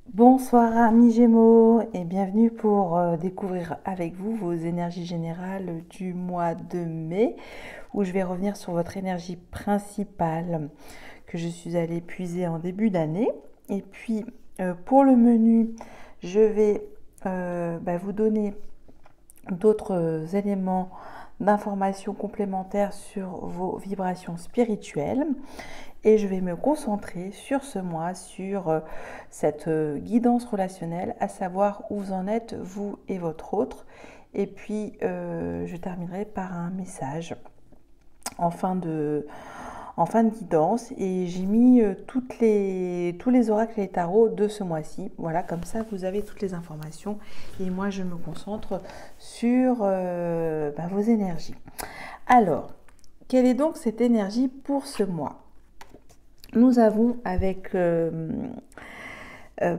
Bonsoir amis Gémeaux et bienvenue pour découvrir avec vous vos énergies générales du mois de mai où je vais revenir sur votre énergie principale que je suis allée puiser en début d'année. Et puis pour le menu, je vais vous donner d'autres éléments d'informations complémentaires sur vos vibrations spirituelles. Et je vais me concentrer sur ce mois, sur cette guidance relationnelle, à savoir où vous en êtes, vous et votre autre. Et puis, je terminerai par un message en fin de guidance. Et j'ai mis tous les oracles et les tarots de ce mois-ci. Voilà, comme ça, vous avez toutes les informations. Et moi, je me concentre sur vos énergies. Alors, quelle est donc cette énergie pour ce mois ? Nous avons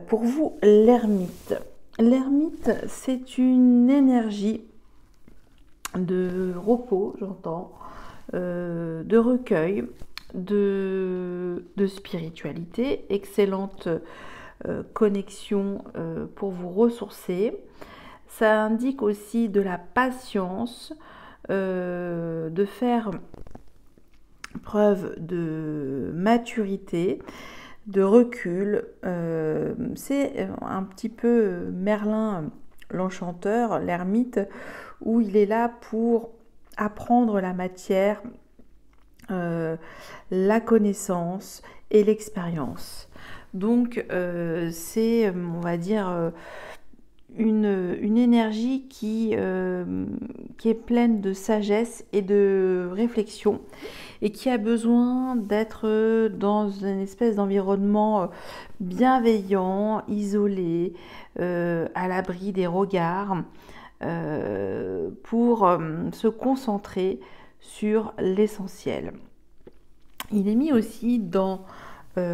pour vous l'ermite. L'ermite, c'est une énergie de repos, j'entends, de recueil, de spiritualité, excellente connexion pour vous ressourcer. Ça indique aussi de la patience, de faire preuve de maturité, de recul. C'est un petit peu Merlin l'enchanteur, l'ermite, où il est là pour apprendre la matière, la connaissance et l'expérience. Donc c'est, on va dire, une énergie qui est pleine de sagesse et de réflexion et qui a besoin d'être dans une espèce d'environnement bienveillant, isolé, à l'abri des regards, pour se concentrer sur l'essentiel. Il est mis aussi dans pour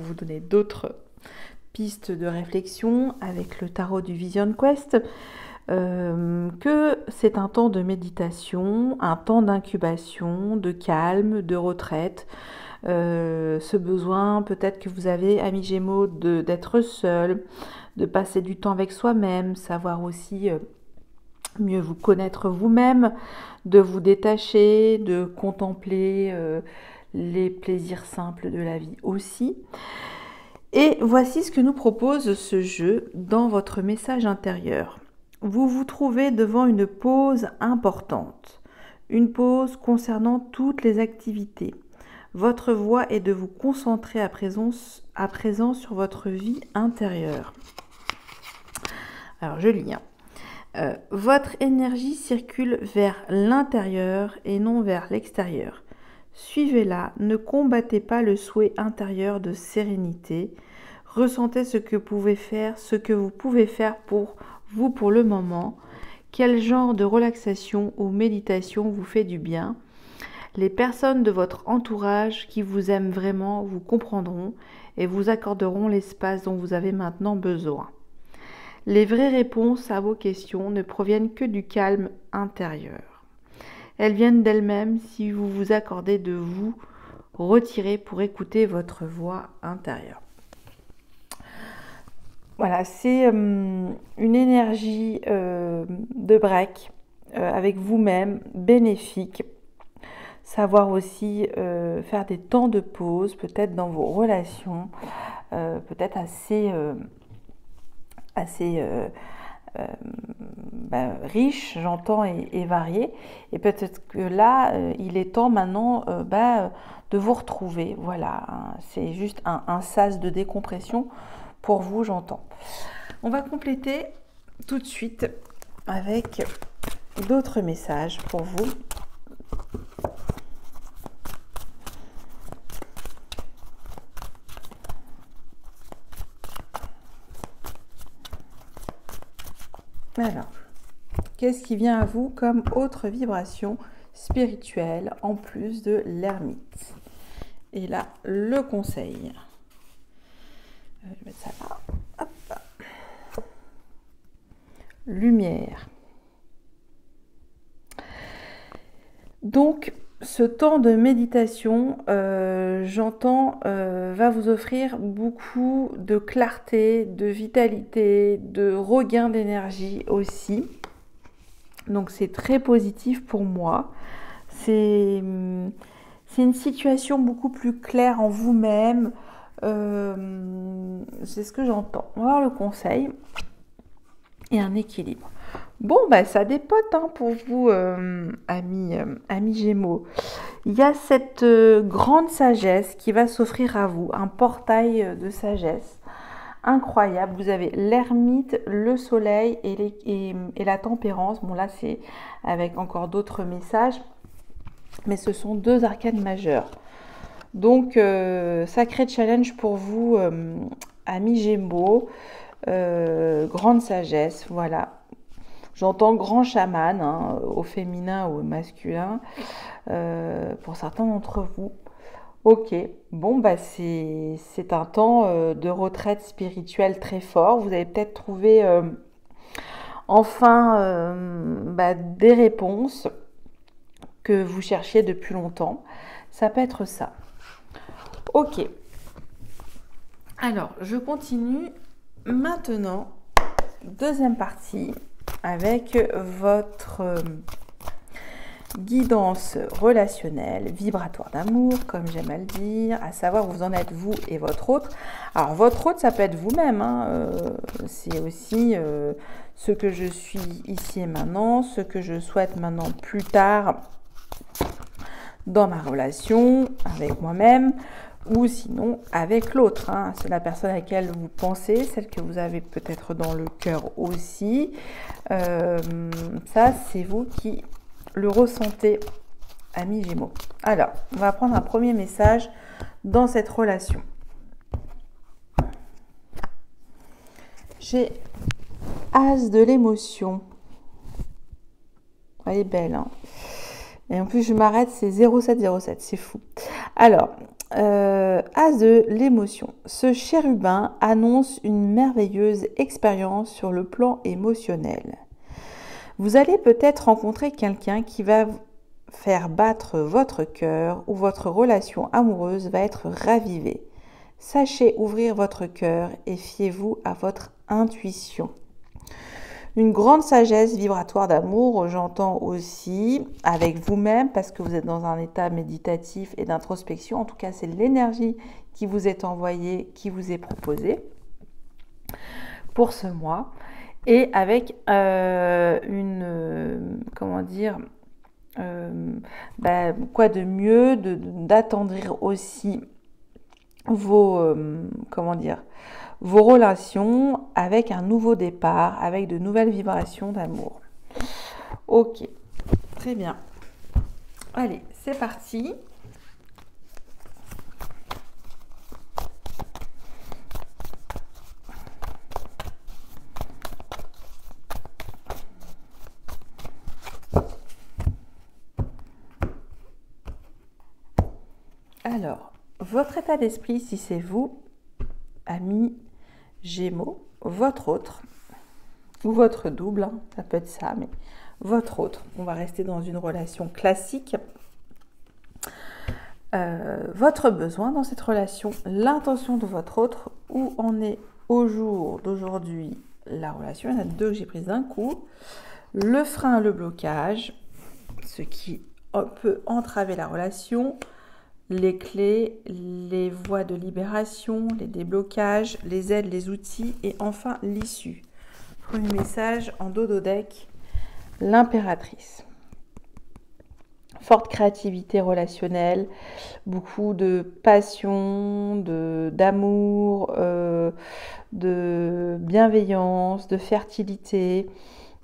vous donner d'autres pistes de réflexion avec le tarot du Vision Quest, que c'est un temps de méditation, un temps d'incubation, de calme, de retraite. Ce besoin peut-être que vous avez, amis Gémeaux, d'être seul, de passer du temps avec soi-même, savoir aussi mieux vous connaître vous-même, de vous détacher, de contempler les plaisirs simples de la vie aussi. Et voici ce que nous propose ce jeu dans votre message intérieur. Vous vous trouvez devant une pause importante, une pause concernant toutes les activités. Votre voie est de vous concentrer à présent sur votre vie intérieure. Alors je lis. Votre énergie circule vers l'intérieur et non vers l'extérieur. Suivez-la, ne combattez pas le souhait intérieur de sérénité. Ressentez ce que vous pouvez faire pour vous pour le moment. Quel genre de relaxation ou méditation vous fait du bien? Les personnes de votre entourage qui vous aiment vraiment vous comprendront et vous accorderont l'espace dont vous avez maintenant besoin. Les vraies réponses à vos questions ne proviennent que du calme intérieur. Elles viennent d'elles-mêmes si vous vous accordez de vous retirer pour écouter votre voix intérieure. Voilà, c'est une énergie de break avec vous-même, bénéfique. Savoir aussi faire des temps de pause, peut-être dans vos relations, peut-être assez riche, j'entends, et varié. Et peut-être que là, il est temps maintenant de vous retrouver. Voilà, hein, c'est juste un sas de décompression pour vous, j'entends. On va compléter tout de suite avec d'autres messages pour vous. Alors, qu'est-ce qui vient à vous comme autre vibration spirituelle en plus de l'ermite? Et là, le conseil. Je vais mettre ça là. Hop. Lumière. Donc, ce temps de méditation, j'entends, va vous offrir beaucoup de clarté, de vitalité, de regain d'énergie aussi. Donc c'est très positif pour moi. C'est une situation beaucoup plus claire en vous-même. C'est ce que j'entends. On va voir le conseil et un équilibre. Bon, bah, ça dépote hein, pour vous, amis Gémeaux. Il y a cette grande sagesse qui va s'offrir à vous, un portail de sagesse incroyable. Vous avez l'ermite, le soleil et la tempérance. Bon, là, c'est avec encore d'autres messages, mais ce sont deux arcanes majeures. Donc, sacré challenge pour vous, amis Gémeaux. Grande sagesse, voilà. J'entends grand chaman, hein, au féminin ou au masculin, pour certains d'entre vous. Ok, bon, bah c'est un temps de retraite spirituelle très fort. Vous avez peut-être trouvé enfin des réponses que vous cherchiez depuis longtemps. Ça peut être ça. Ok. Alors, je continue maintenant. Deuxième partie avec votre guidance relationnelle, vibratoire d'amour, comme j'aime à le dire, à savoir où vous en êtes vous et votre autre. Alors votre autre, ça peut être vous-même, hein, c'est aussi ce que je suis ici et maintenant, ce que je souhaite maintenant plus tard dans ma relation avec moi-même, ou sinon avec l'autre. Hein. C'est la personne à laquelle vous pensez, celle que vous avez peut-être dans le cœur aussi. Ça, c'est vous qui le ressentez, amis Gémeaux. Alors, on va prendre un premier message dans cette relation. J'ai As de l'émotion. Elle est belle, hein. Et en plus, je m'arrête, c'est 0707, c'est fou. Alors, As de l'émotion. Ce chérubin annonce une merveilleuse expérience sur le plan émotionnel. Vous allez peut-être rencontrer quelqu'un qui va faire battre votre cœur ou votre relation amoureuse va être ravivée. Sachez ouvrir votre cœur et fiez-vous à votre intuition. Une grande sagesse vibratoire d'amour, j'entends aussi avec vous-même parce que vous êtes dans un état méditatif et d'introspection. En tout cas, c'est l'énergie qui vous est envoyée, qui vous est proposée pour ce mois. Et avec quoi de mieux d'attendrir aussi vos relations avec un nouveau départ, avec de nouvelles vibrations d'amour. Ok, très bien. Allez, c'est parti. Alors, votre état d'esprit, si c'est vous, amis Gémeaux, votre autre, ou votre double, hein, ça peut être ça, mais votre autre, on va rester dans une relation classique. Votre besoin dans cette relation, l'intention de votre autre, où en est au jour d'aujourd'hui la relation. Il y en a deux que j'ai prises d'un coup. Le frein, le blocage, ce qui peut entraver la relation, les clés, les voies de libération, les déblocages, les aides, les outils et enfin l'issue. Premier message en dos deck, l'impératrice. Forte créativité relationnelle, beaucoup de passion, d'amour, de bienveillance, de fertilité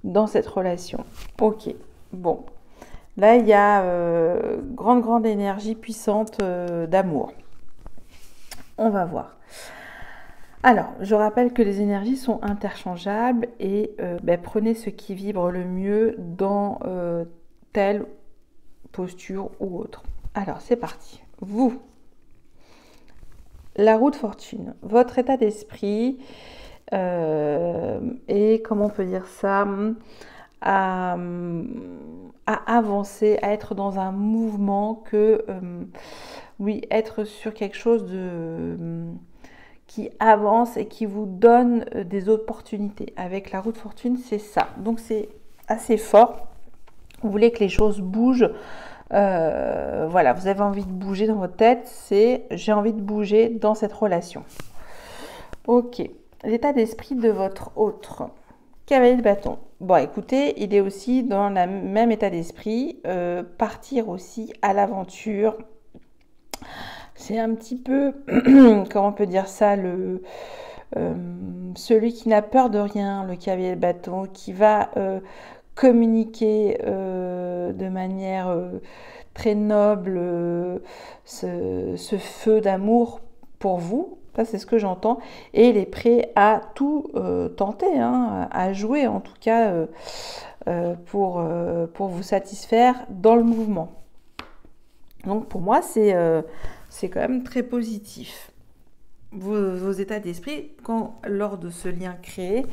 dans cette relation. Ok, bon. Là, il y a grande énergie puissante d'amour. On va voir. Alors, je rappelle que les énergies sont interchangeables et prenez ce qui vibre le mieux dans telle posture ou autre. Alors, c'est parti. Vous, la roue de fortune, votre état d'esprit et comment on peut dire ça, à avancer, à être dans un mouvement que, oui, être sur quelque chose qui avance et qui vous donne des opportunités. Avec la roue de fortune, c'est ça. Donc c'est assez fort. Vous voulez que les choses bougent. Voilà, vous avez envie de bouger dans votre tête. C'est j'ai envie de bouger dans cette relation. Ok. L'état d'esprit de votre autre. Cavalier de bâton. Bon, écoutez, il est aussi dans le même état d'esprit. Partir aussi à l'aventure. C'est un petit peu, comment on peut dire ça, celui qui n'a peur de rien, le cavalier de bâton, qui va communiquer de manière très noble ce feu d'amour pour vous. Ça, c'est ce que j'entends. Et il est prêt à tout tenter, hein, à jouer en tout cas pour vous satisfaire dans le mouvement. Donc pour moi, c'est quand même très positif. Vos états d'esprit, lors de ce lien créé,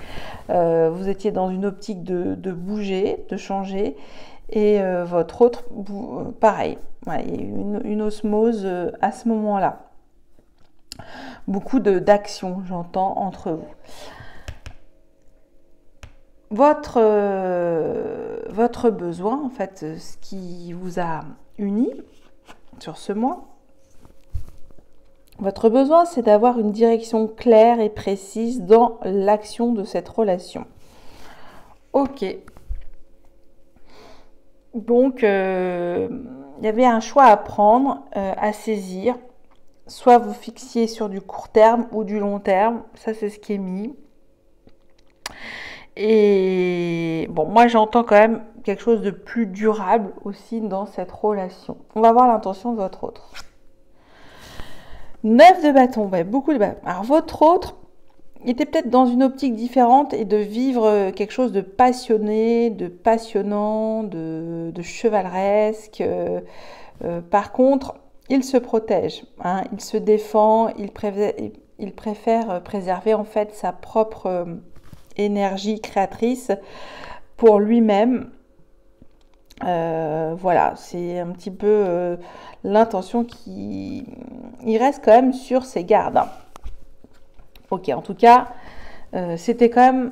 vous étiez dans une optique de bouger, de changer, et votre autre, pareil. Ouais, il y a eu une osmose à ce moment-là. Beaucoup d'action, j'entends, entre vous. Votre besoin, en fait, ce qui vous a uni sur ce mois, votre besoin, c'est d'avoir une direction claire et précise dans l'action de cette relation. Ok. Donc, il y avait un choix à prendre, à saisir. Soit vous fixiez sur du court terme ou du long terme. Ça, c'est ce qui est mis. Et bon, moi, j'entends quand même quelque chose de plus durable aussi dans cette relation. On va voir l'intention de votre autre. 9 de bâton, ouais, beaucoup de bâton. Alors, votre autre était peut-être dans une optique différente et de vivre quelque chose de passionné, de passionnant, de chevaleresque. Par contre, il se protège, hein, il se défend, il préfère préserver en fait sa propre énergie créatrice pour lui-même. Voilà, c'est un petit peu l'intention il reste quand même sur ses gardes. Hein. Ok, en tout cas, c'était quand même,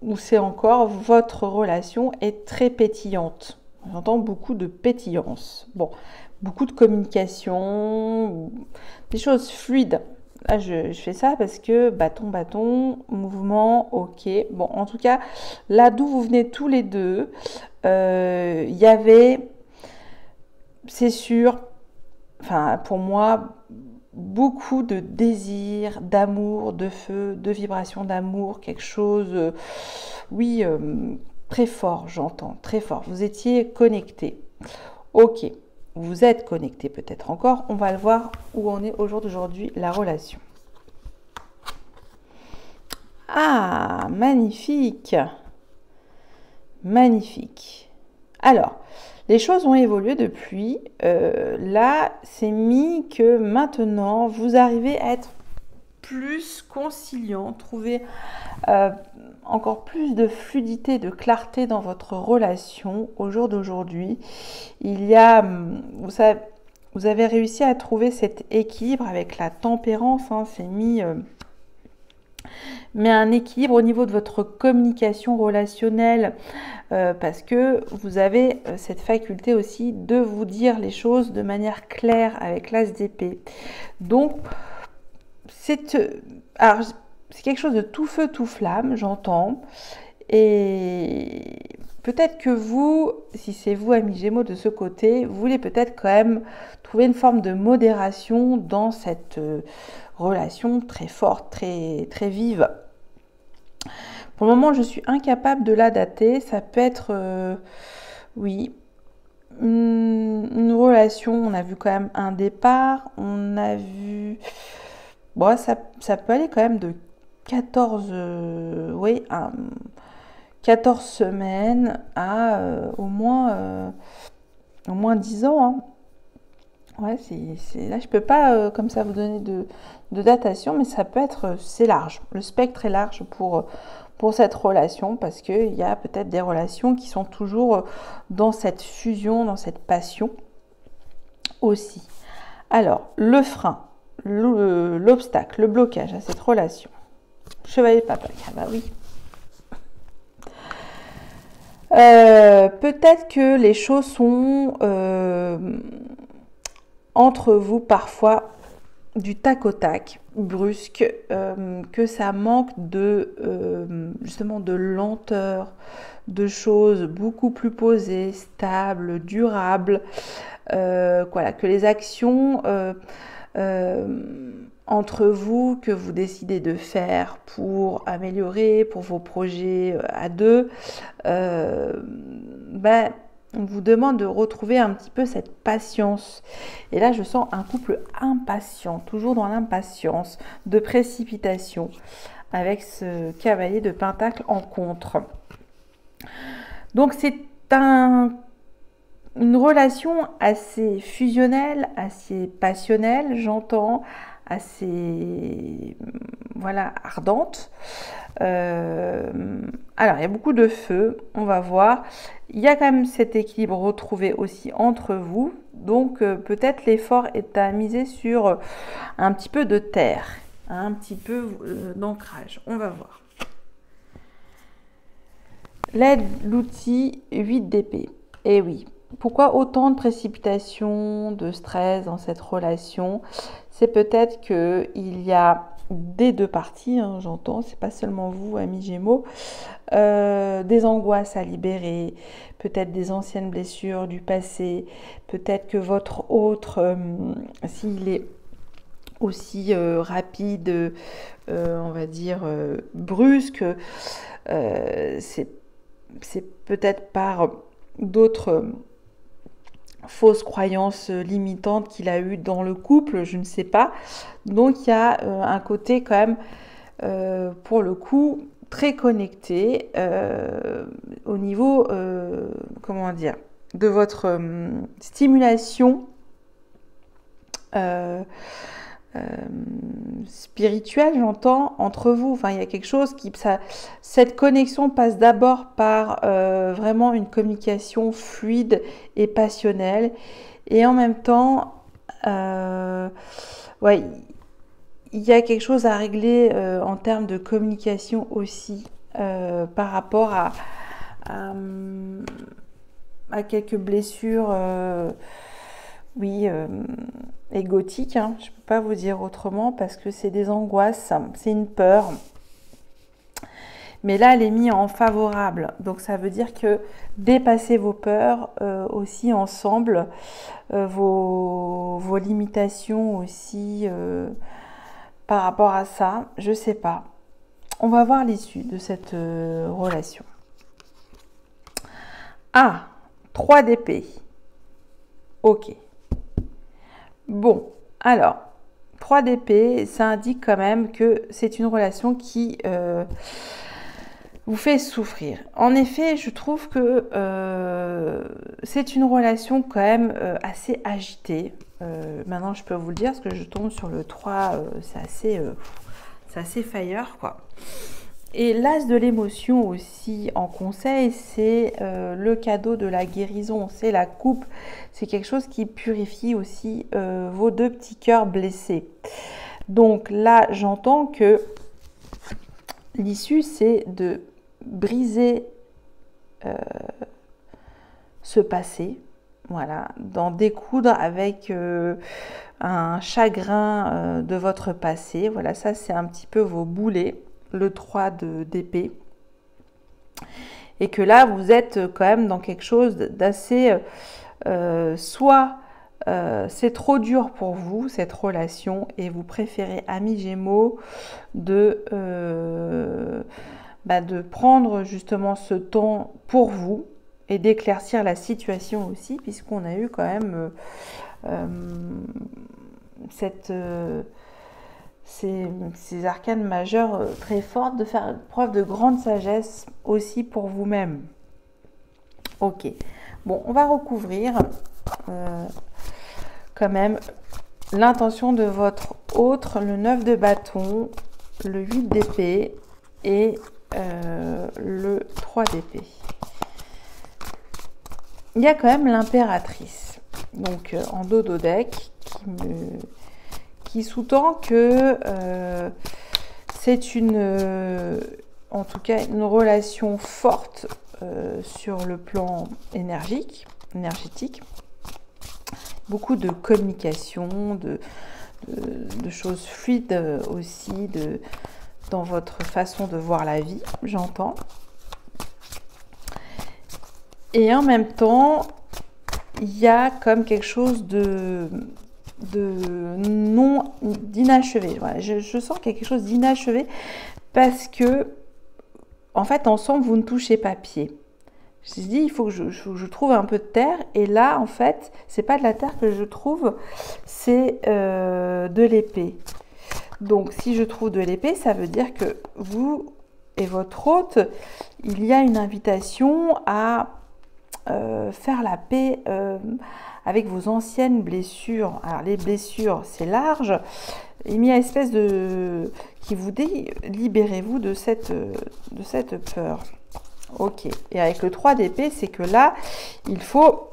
ou c'est encore, votre relation est très pétillante. J'entends beaucoup de pétillance. Bon, beaucoup de communication, des choses fluides. Là, je fais ça parce que bâton, mouvement, ok. Bon, en tout cas, là d'où vous venez tous les deux, il y avait, c'est sûr, enfin pour moi, beaucoup de désir, d'amour, de feu, de vibration d'amour, quelque chose, oui, très fort, j'entends, très fort. Vous étiez connectés. Ok, vous êtes connectés peut-être encore. On va le voir où on est au jour d'aujourd'hui, la relation. Ah, magnifique. Magnifique. Alors, les choses ont évolué depuis. Là, c'est mis que maintenant, vous arrivez à être plus conciliant, trouver encore plus de fluidité, de clarté dans votre relation au jour d'aujourd'hui. Il y a, vous avez réussi à trouver cet équilibre avec la tempérance, hein, c'est mis... mais un équilibre au niveau de votre communication relationnelle parce que vous avez cette faculté aussi de vous dire les choses de manière claire avec l'as d'épée. Donc, c'est quelque chose de tout feu, tout flamme, j'entends. Et peut-être que vous, si c'est vous, amis Gémeaux, de ce côté, vous voulez peut-être quand même trouver une forme de modération dans cette relation très forte, très, très vive. Pour le moment, je suis incapable de la dater. Ça peut être, oui, une relation. On a vu quand même un départ. On a vu... Bon, ça peut aller quand même de 14, oui, 14 semaines à au moins 10 ans. Hein. Ouais, là, je peux pas comme ça vous donner de datation, mais ça peut être, c'est large. Le spectre est large pour pour cette relation, parce qu'il y a peut-être des relations qui sont toujours dans cette fusion, dans cette passion aussi. Alors, le frein, l'obstacle, le blocage à cette relation. Chevalier de Pentacle, ah bah oui. Peut-être que les choses sont entre vous parfois du tac au tac, brusque, que ça manque de justement de lenteur, de choses beaucoup plus posées, stables, durables, voilà, que les actions entre vous que vous décidez de faire pour améliorer, pour vos projets à deux, on vous demande de retrouver un petit peu cette patience. Et là, je sens un couple impatient, toujours dans l'impatience, de précipitation, avec ce cavalier de Pentacle en contre. Donc, c'est une relation assez fusionnelle, assez passionnelle, j'entends, assez voilà, ardente. Alors, il y a beaucoup de feu, on va voir. Il y a quand même cet équilibre retrouvé aussi entre vous. Donc, peut-être l'effort est à miser sur un petit peu de terre, un petit peu d'ancrage. On va voir. L'aide, l'outil 8 d'épée. Eh oui. Pourquoi autant de précipitation, de stress dans cette relation? C'est peut-être qu'il y a des deux parties, hein, j'entends, c'est pas seulement vous, amis Gémeaux, des angoisses à libérer, peut-être des anciennes blessures du passé, peut-être que votre autre, s'il est aussi rapide, on va dire brusque, c'est peut-être par d'autres fausses croyances limitantes qu'il a eues dans le couple, je ne sais pas. Donc il y a un côté quand même, pour le coup, très connecté au niveau, comment dire, de votre stimulation spirituelle, j'entends, entre vous. Enfin, il y a quelque chose qui... cette connexion passe d'abord par vraiment une communication fluide et passionnelle. Et en même temps, ouais, il y a quelque chose à régler en termes de communication aussi par rapport à quelques blessures... oui, égotique, hein. Je ne peux pas vous dire autrement parce que c'est des angoisses, c'est une peur. Mais là, elle est mise en favorable. Donc, ça veut dire que dépassez vos peurs aussi ensemble, vos limitations aussi par rapport à ça. Je ne sais pas. On va voir l'issue de cette relation. Ah, 3 d'épée. Ok. Bon, alors, 3 d'épée, ça indique quand même que c'est une relation qui vous fait souffrir. En effet, je trouve que c'est une relation quand même assez agitée. Maintenant, je peux vous le dire, parce que je tombe sur le 3, c'est assez fire, quoi. Et l'as de l'émotion aussi en conseil, c'est le cadeau de la guérison, c'est la coupe. C'est quelque chose qui purifie aussi vos deux petits cœurs blessés. Donc là, j'entends que l'issue, c'est de briser ce passé, voilà, d'en découdre avec un chagrin de votre passé. Voilà, ça c'est un petit peu vos boulets. Le 3 d'épée, et que là vous êtes quand même dans quelque chose d'assez soit c'est trop dur pour vous cette relation et vous préférez, amis Gémeaux, de prendre justement ce temps pour vous et d'éclaircir la situation aussi, puisqu'on a eu quand même ces arcanes majeures très fortes, de faire preuve de grande sagesse aussi pour vous-même. Ok, bon, on va recouvrir quand même l'intention de votre autre, le 9 de bâton, le 8 d'épée et le 3 d'épée. Il y a quand même l'impératrice, donc en dos de deck, qui sous-tend que c'est en tout cas une relation forte sur le plan énergétique, beaucoup de communication, de choses fluides aussi dans votre façon de voir la vie, j'entends. Et en même temps, il y a comme quelque chose d'inachevé. Voilà, je sens qu'il y a quelque chose d'inachevé parce que, en fait, ensemble, vous ne touchez pas pied. Je me suis dit, il faut que je trouve un peu de terre. Et là, en fait, c'est pas de la terre que je trouve, c'est de l'épée. Donc, si je trouve de l'épée, ça veut dire que vous et votre hôte, il y a une invitation à faire la paix avec vos anciennes blessures. Alors, les blessures, c'est large. Il y a une espèce qui vous dit, libérez-vous de cette peur. Ok. Et avec le 3 d'épée, c'est que là, il faut,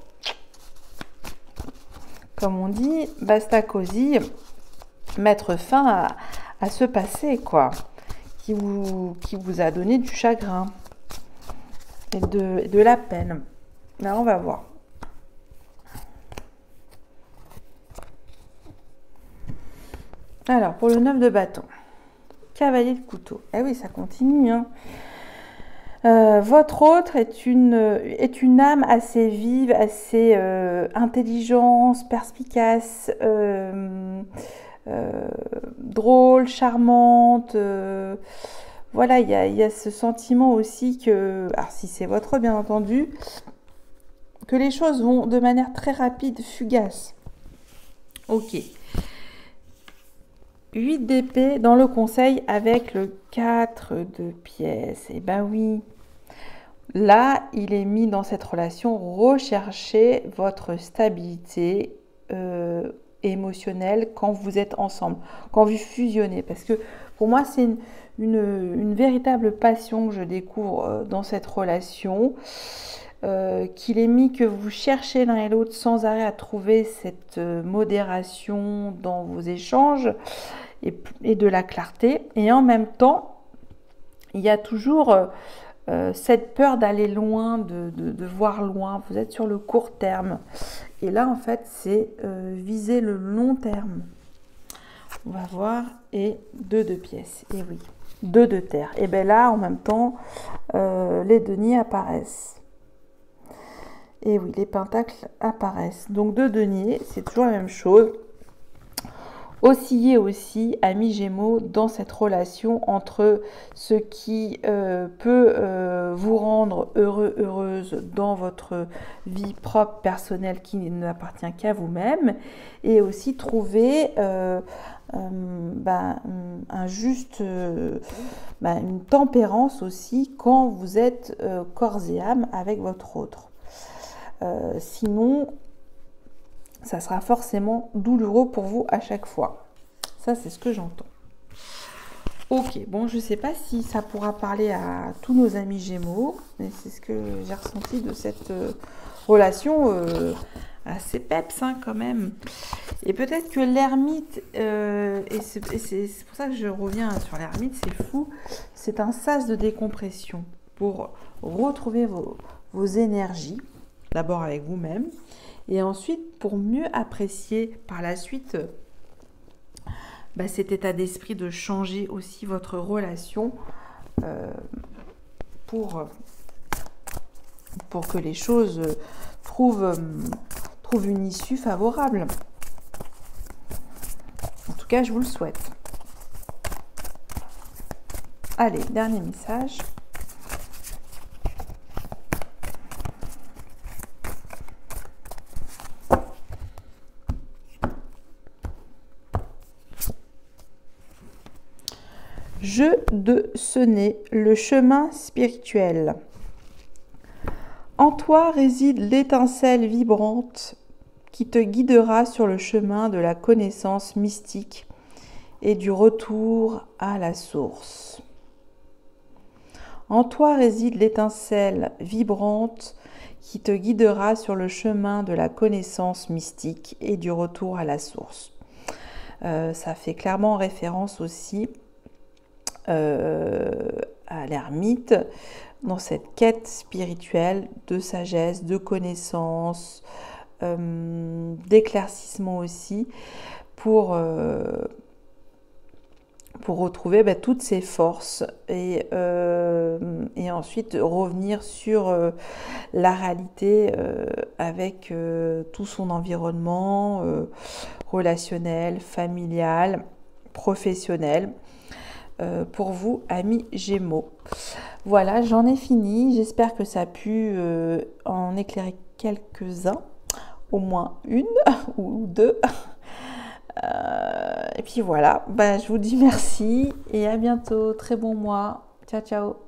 comme on dit, basta così, mettre fin à ce passé, quoi, qui vous a donné du chagrin et de la peine. Là, on va voir. Alors, pour le 9 de bâton, cavalier de couteau. Eh oui, ça continue, hein. Votre autre est une âme assez vive, assez intelligente, perspicace, drôle, charmante. Voilà, il y a ce sentiment aussi que, alors si c'est votre bien entendu, que les choses vont de manière très rapide, fugace. Ok. 8 d'épée dans le conseil avec le 4 de pièces. Eh ben oui. Là, il est mis dans cette relation, recherchez votre stabilité émotionnelle quand vous êtes ensemble, quand vous fusionnez. Parce que pour moi, c'est une véritable passion que je découvre dans cette relation. Qu'il est mis que vous cherchez l'un et l'autre sans arrêt à trouver cette modération dans vos échanges et de la clarté. Et en même temps, il y a toujours cette peur d'aller loin, de voir loin. Vous êtes sur le court terme. Et là, en fait, c'est viser le long terme. On va voir. Et 2 de pièces. Et oui, 2 de terre. Et bien là, en même temps, les deniers apparaissent. Et oui, les pentacles apparaissent. Donc 2 deniers, c'est toujours la même chose. Osciller aussi, amis Gémeaux, dans cette relation entre ce qui peut vous rendre heureux, heureuse dans votre vie propre, personnelle, qui n'appartient qu'à vous-même, et aussi trouver une tempérance aussi quand vous êtes corps et âme avec votre autre. Sinon, ça sera forcément douloureux pour vous à chaque fois. Ça, c'est ce que j'entends. Ok, bon, je ne sais pas si ça pourra parler à tous nos amis Gémeaux, mais c'est ce que j'ai ressenti de cette relation assez peps, hein, quand même. Et peut-être que l'ermite, et c'est pour ça que je reviens sur l'ermite, c'est fou, c'est un sas de décompression pour retrouver vos énergies. D'abord avec vous-même, et ensuite pour mieux apprécier par la suite cet état d'esprit de changer aussi votre relation pour que les choses trouvent une issue favorable. En tout cas, je vous le souhaite. Allez, dernier message. Jeu de sonnet, le chemin spirituel. En toi réside l'étincelle vibrante qui te guidera sur le chemin de la connaissance mystique et du retour à la source. En toi réside l'étincelle vibrante qui te guidera sur le chemin de la connaissance mystique et du retour à la source. Ça fait clairement référence aussi à l'ermite dans cette quête spirituelle de sagesse, de connaissance, d'éclaircissement aussi pour retrouver toutes ses forces et ensuite revenir sur la réalité avec tout son environnement relationnel, familial, professionnel. Pour vous, amis Gémeaux. Voilà, j'en ai fini. J'espère que ça a pu en éclairer quelques-uns, au moins une ou deux. Et puis voilà, je vous dis merci et à bientôt. Très bon mois. Ciao, ciao.